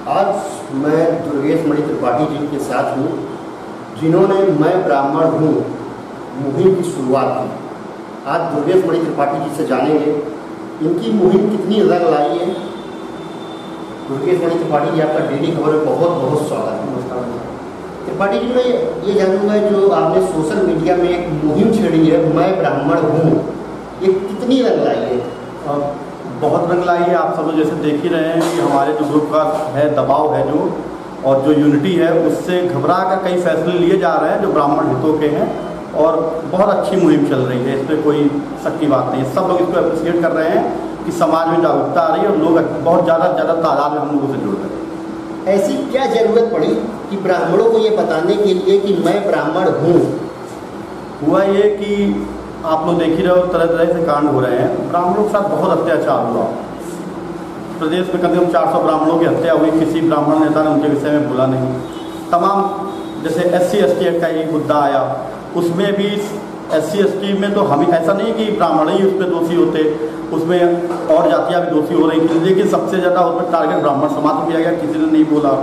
आज मैं दुर्गेश मणि त्रिपाठी जी के साथ हूँ, जिन्होंने मैं ब्राह्मण हूँ मुहिम की शुरुआत की। आज दुर्गेश मणि त्रिपाठी जी से जानेंगे इनकी मुहिम कितनी रंग लाई है। दुर्गेश मणि त्रिपाठी जी, आपका डेली खबर में बहुत बहुत स्वागत है। नमस्कार त्रिपाठी जी, मैं ये जानूंगा, जो आपने सोशल मीडिया में एक मुहिम छेड़ी है मैं ब्राह्मण हूँ, ये कितनी रंग लाई है? बहुत रंग लाई है। आप सब जैसे देख ही रहे हैं कि हमारे जो ग्रुप का है दबाव है जो, और जो यूनिटी है, उससे घबरा कर कई फैसले लिए जा रहे हैं जो ब्राह्मण हितों के हैं, और बहुत अच्छी मुहिम चल रही है। इसमें कोई शक की बात नहीं है। सब लोग इसको अप्रिशिएट कर रहे हैं कि समाज में जागरूकता आ रही है और लोग बहुत ज़्यादा तादाद में हम लोगों से जुड़ रहे हैं। ऐसी क्या जरूरत पड़ी कि ब्राह्मणों को ये बताने के लिए कि मैं ब्राह्मण हूँ? हुआ ये कि आप लोग देख ही रहे हो, तरह तरह से कांड हो रहे हैं। ब्राह्मणों के साथ बहुत अत्याचार हुआ। प्रदेश में कम से कम 400 ब्राह्मणों की हत्या हुई। किसी ब्राह्मण नेता ने उनके विषय में बोला नहीं। तमाम जैसे SC ST एक्ट का एक मुद्दा आया, उसमें भी SC ST में तो हम ऐसा नहीं कि ब्राह्मण ही उसमें दोषी होते, उसमें और जातियाँ भी दोषी हो रही थी, लेकिन सबसे ज़्यादा उसमें टारगेट ब्राह्मण समाज को किया गया। किसी ने नहीं बोला।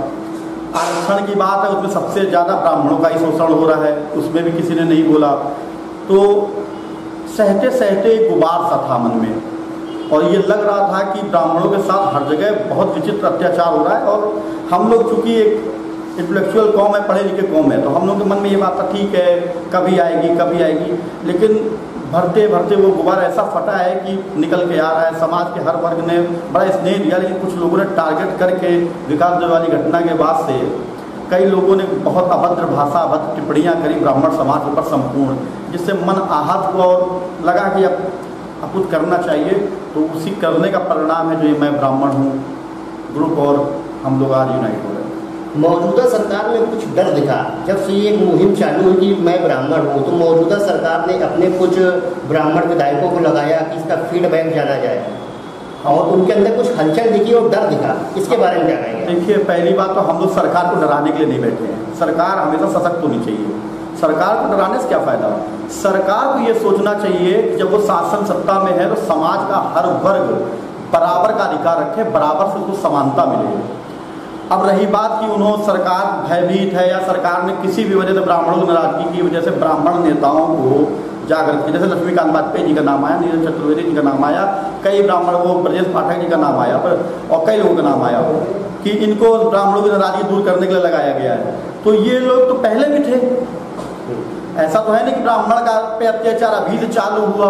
आरक्षण की बात है, उसमें सबसे ज़्यादा ब्राह्मणों का ही शोषण हो रहा है, उसमें भी किसी ने नहीं बोला। तो सहते सहते एक गुबार सा था मन में, और ये लग रहा था कि ब्राह्मणों के साथ हर जगह बहुत विचित्र अत्याचार हो रहा है। और हम लोग चूँकि एक इंटेलेक्चुअल कौम है, पढ़े लिखे कौम है, तो हम लोग के मन में ये बात था ठीक है कभी आएगी, लेकिन भरते भरते वो गुबार ऐसा फटा है कि निकल के आ रहा है। समाज के हर वर्ग ने बड़ा स्नेह दिया, लेकिन कुछ लोगों ने टारगेट करके विकास दुबे वाली घटना के बाद से कई लोगों ने बहुत अभद्र भाषा, अभद्र टिप्पणियाँ करी ब्राह्मण समाज के ऊपर संपूर्ण, जिससे मन आहत हुआ और लगा कि अब कुछ करना चाहिए। तो उसी करने का परिणाम है जो ये मैं ब्राह्मण हूँ ग्रुप, और हम लोग आज यूनाइट हो रहे हैं। मौजूदा सरकार में कुछ डर दिखा जब से ये मुहिम चालू हुई कि मैं ब्राह्मण हूँ, तो मौजूदा सरकार ने अपने कुछ ब्राह्मण विधायकों को लगाया कि इसका फीडबैक जाना जाए, और उनके अंदर कुछ हलचल दिखी और डर दिखा। इसके बारे में क्या कहेंगे? देखिए, पहली बात तो हम लोग सरकार को डराने के लिए नहीं बैठे हैं। सरकार हमेशा सशक्त होनी चाहिए। सरकार को डराने से क्या फ़ायदा? सरकार को ये सोचना चाहिए कि जब वो शासन सत्ता में है तो समाज का हर वर्ग बराबर का अधिकार रखे, बराबर से उसको समानता मिले। अब रही बात कि उन्होंने सरकार भयभीत है या सरकार ने किसी भी वजह से ब्राह्मणों की नाराजगी की वजह से ब्राह्मण नेताओं को जागृत किया, जैसे लक्ष्मीकांत वाजपेयी जी का नाम आया, नीरज चतुर्वेदी जी का नाम आया, कई ब्राह्मण वो ब्रजेश पाठक जी का नाम आया, और कई लोगों का नाम आया कि इनको ब्राह्मणों की नाराजगी दूर करने के लिए लगाया गया है। तो ये लोग तो पहले भी थे। ऐसा तो है नहीं कि ब्राह्मण का पे अत्याचार अभी से चालू हुआ,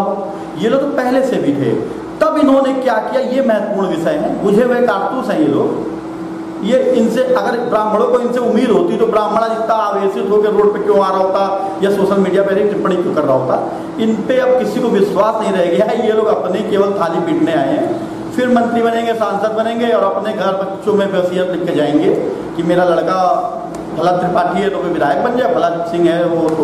ये लोग तो पहले से भी थे। तब इन्होंने क्या किया, ये महत्वपूर्ण विषय है। बुझे हुए कारतूस हैं ये लोग। ये इनसे अगर ब्राह्मणों को इनसे उम्मीद होती तो ब्राह्मण इतना आवेशित होकर रोड पे क्यों आ रहा होता या सोशल मीडिया पर टिप्पणी क्यों कर रहा होता? इन पे अब किसी को विश्वास नहीं रह गया है। ये लोग अपने केवल थाली पीटने आए हैं, फिर मंत्री बनेंगे, सांसद बनेंगे, और अपने घर बच्चों में वसीयत लिख के जाएंगे कि मेरा लड़का फला त्रिपाठी है तो कोई विधायक बन जाए, फला सिंह है वो तो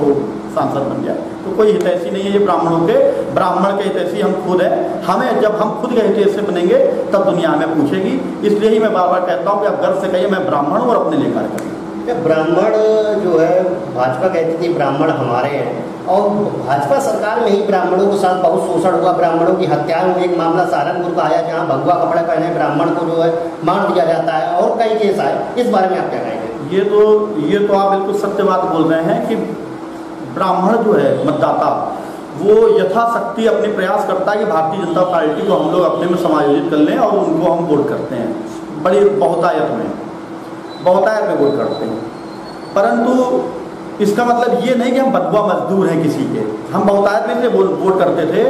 सांसद बन जाए। तो कोई हितैषी नहीं है ये ब्राह्मणों के। ब्राह्मण के हितैषी हम खुद हैं। हमें जब हम खुद के हितैषी बनेंगे तब दुनिया हमें पूछेगी। इसलिए ही मैं बार बार कहता हूँ कि आप गर्व से कहिए मैं ब्राह्मण हूँ और अपने लिए कार्य करें। ब्राह्मण जो है, भाजपा कहती थी ब्राह्मण हमारे हैं, और भाजपा सरकार में ही ब्राह्मणों के साथ बहुत शोषण हुआ, ब्राह्मणों की हत्या हुई। एक मामला सहारनपुर का आया जहाँ भगवा कपड़े पहने ब्राह्मण को जो है मार दिया जाता है, और कई केस आए। इस बारे में आप क्या कहेंगे? ये तो आप बिल्कुल सत्य बात बोल रहे हैं कि ब्राह्मण जो है मतदाता, वो यथाशक्ति अपने प्रयास करता है कि भारतीय जनता पार्टी को हम लोग अपने में समायोजित कर लें और उनको हम वोट करते हैं। बड़ी बहुतायत में वोट करते हैं। परंतु इसका मतलब ये नहीं कि हम बदबुआ मजदूर हैं किसी के। हम बहुतायत में इसलिए वोट करते थे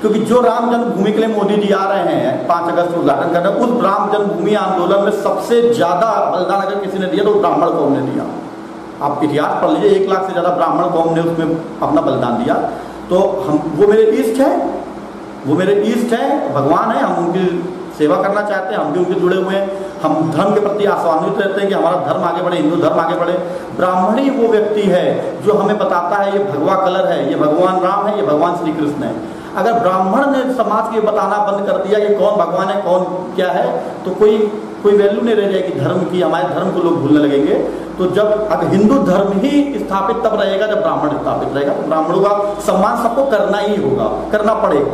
क्योंकि जो राम जन्मभूमि के लिए मोदी जी आ रहे हैं 5 अगस्त को उद्घाटन करने, उस राम जन्मभूमि आंदोलन में सबसे ज़्यादा बलिदान अगर किसी ने दिया तो ब्राह्मण कौम ने दिया। आप इतिहास पढ़ लीजिए, 1 लाख से ज़्यादा ब्राह्मण कौम ने उसमें अपना बलिदान दिया। तो वो मेरे ईष्ट है, भगवान है। हम उनकी सेवा करना चाहते हैं, हम भी उनके जुड़े हुए हैं। हम धर्म के प्रति आशान्वित रहते हैं कि हमारा धर्म आगे बढ़े, हिंदू धर्म आगे बढ़े। ब्राह्मण ही वो व्यक्ति है जो हमें बताता है ये भगवा कलर है, ये भगवान राम है, ये भगवान श्री कृष्ण है। अगर ब्राह्मण ने समाज के बताना बंद कर दिया कि कौन भगवान है कौन क्या है, तो कोई वैल्यू नहीं रह जाएगी धर्म की। हमारे धर्म को लोग भूलने लगेंगे। तो जब अब हिंदू धर्म ही स्थापित तब रहेगा जब ब्राह्मण स्थापित रहेगा। तो ब्राह्मणों का सम्मान सबको करना ही होगा, करना पड़ेगा।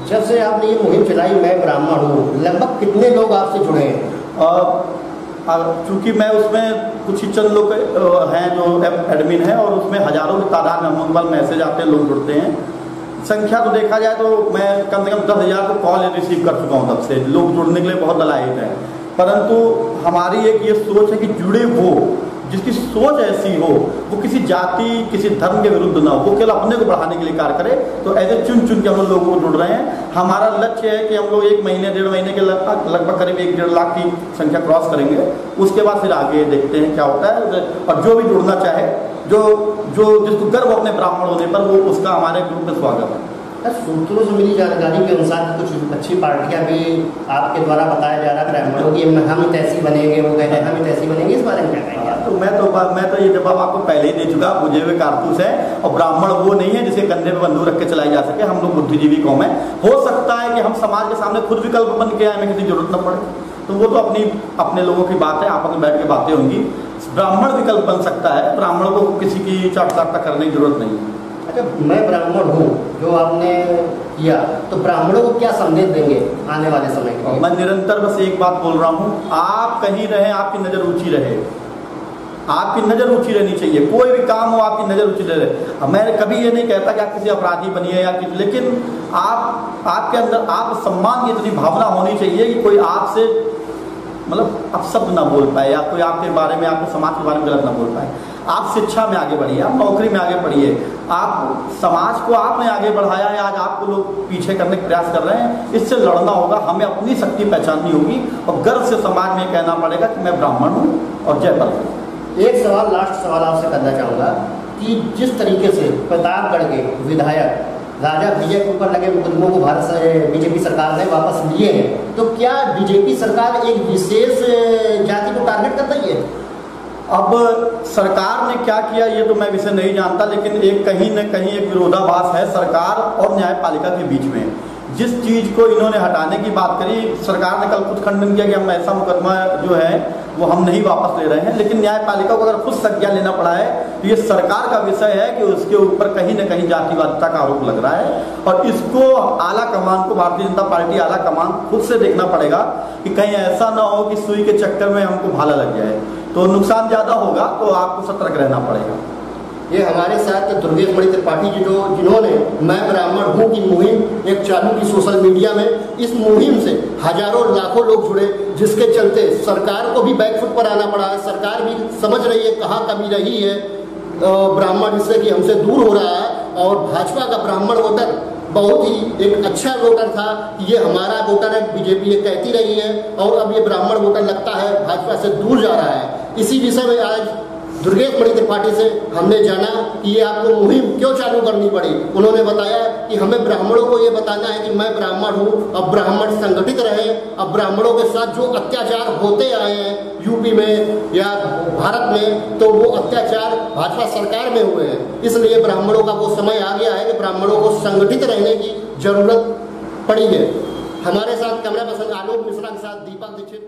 जब से आपने ये मुहिम चलाई मैं ब्राह्मण हूँ, लगभग कितने लोग आपसे जुड़े हैं? चूँकि मैं उसमें कुछ ही चंद लोग हैं जो एडमिन हैं, और उसमें हज़ारों की तादाद में अमूमन मैसेज आते हैं, लोग जुड़ते हैं। संख्या तो देखा जाए तो मैं कम से कम 10,000 को कॉल रिसीव कर चुका हूँ तब से। लोग जुड़ने के लिए बहुत दलाइक हैं, परंतु हमारी एक ये सोच है कि जुड़े वो जिसकी सोच ऐसी हो, वो किसी जाति किसी धर्म के विरुद्ध ना हो, वो केवल अपने को बढ़ाने के लिए कार्य करे। तो ऐसे चुन चुन के हम लोगों को जुड़ रहे हैं। हमारा लक्ष्य है कि हम लोग 1 महीने 1.5 महीने के लगभग करीब 1-1.5 लाख की संख्या क्रॉस करेंगे। उसके बाद फिर आगे देखते हैं क्या होता है। और जो भी जुड़ना चाहे, जो जिसको गर्व अपने ब्राह्मण होने पर, वो उसका हमारे ग्रुप में स्वागत है। सूत्रों से मिली जानकारी के अनुसार कुछ अच्छी पार्टियां भी आपके द्वारा बताया जा रहा है ब्राह्मणों की, हम ही तैसी बनेंगे, वो कहते हैं हम ही तैसी बनेंगे, इस बारे में क्या कहेंगे? तो मैं तो ये जवाब आपको पहले ही दे चुका। बुझे हुए कारतूस है, और ब्राह्मण वो नहीं है जिसे कंधे पे बंदूक रख के चलाई जा सके। हम लोग बुद्धिजीवी कौम है। हो सकता है कि हम समाज के सामने खुद विकल्प बन के आए, हमें किसी जरूरत न पड़े, तो वो तो अपने लोगों की बात है, आपस में बैठ के बातें होंगी। ब्राह्मण विकल्प बन सकता है, ब्राह्मणों को किसी की चाट करने की जरूरत नहीं है। अच्छा, मैं ब्राह्मण हूँ जो आपने किया, तो ब्राह्मणों को क्या संदेश देंगे आने वाले समय के? मैं निरंतर बस एक बात बोल रहा हूँ, आप कहीं रहे, आपकी नज़र ऊंची रहे, आपकी नज़र ऊंची रहनी चाहिए। कोई भी काम हो, आपकी नज़र ऊंची रहे। मैं कभी ये नहीं कहता कि आप किसी अपराधी बनिए या किसी, लेकिन आपके अंदर आप सम्मान की इतनी भावना होनी चाहिए कि कोई आपसे मतलब अपशब्द ना बोल पाए, या कोई आपके बारे में, आपके समाज के बारे में गलत ना बोल पाए। आप शिक्षा में आगे बढ़िए, आप नौकरी में आगे बढ़िए, आप समाज को आपने आगे बढ़ाया है, आज आपको लोग पीछे करने का प्रयास कर रहे हैं। इससे लड़ना होगा, हमें अपनी शक्ति पहचाननी होगी, और गर्व से समाज में कहना पड़ेगा कि मैं ब्राह्मण हूँ और जय बल। एक सवाल, लास्ट सवाल आपसे करना चाहूँगा कि जिस तरीके से प्रतापगढ़ के विधायक राजा विजय के ऊपर लगे मुकदमों को भारत से बीजेपी सरकार ने वापस लिए हैं, तो क्या बीजेपी सरकार एक विशेष जाति को टारगेट कर रही है? अब सरकार ने क्या किया ये तो मैं विषय नहीं जानता, लेकिन एक कहीं न कहीं एक विरोधाभास है सरकार और न्यायपालिका के बीच में। जिस चीज़ को इन्होंने हटाने की बात करी, सरकार ने कल खुद खंडन किया कि हम ऐसा मुकदमा जो है वो हम नहीं वापस ले रहे हैं, लेकिन न्यायपालिका को अगर खुद संज्ञान लेना पड़ा है तो ये सरकार का विषय है कि उसके ऊपर कहीं न कहीं जातिवादिता का आरोप लग रहा है। और इसको आला कमान को, भारतीय जनता पार्टी आला कमान खुद से देखना पड़ेगा कि कहीं ऐसा ना हो कि सुई के चक्कर में हमको भाला लग जाए, तो नुकसान ज़्यादा होगा, तो आपको सतर्क रहना पड़ेगा। ये हमारे साथ दुर्गेश मणि त्रिपाठी जी जिन्होंने मैं ब्राह्मण हूँ की मुहिम एक चालू की सोशल मीडिया में। इस मुहिम से हजारों लाखों लोग जुड़े, जिसके चलते सरकार को भी बैकफुट पर आना पड़ा है। सरकार भी समझ रही है कहाँ कमी रही है ब्राह्मण, इससे कि हमसे दूर हो रहा है। और भाजपा का ब्राह्मण वोटर बहुत ही एक अच्छा वोटर था, ये हमारा वोटर है, बीजेपी ये कहती रही है, और अब ये ब्राह्मण वोटर लगता है भाजपा से दूर जा रहा है। इसी विषय में आज दुर्गेश मणि त्रिपाठी से हमने जाना कि ये आपको मुहिम क्यों चालू करनी पड़ी। उन्होंने बताया कि हमें ब्राह्मणों को ये बताना है कि मैं ब्राह्मण हूँ, अब ब्राह्मण संगठित रहे। अब ब्राह्मणों के साथ जो अत्याचार होते आए हैं यूपी में या भारत में, तो वो अत्याचार भाजपा सरकार में हुए हैं। इसलिए ब्राह्मणों का वो समय आ गया है कि ब्राह्मणों को संगठित रहने की जरूरत पड़ी है। हमारे साथ कैमरा पर्सन आलोक मिश्रा के साथ दीपक दीक्षित।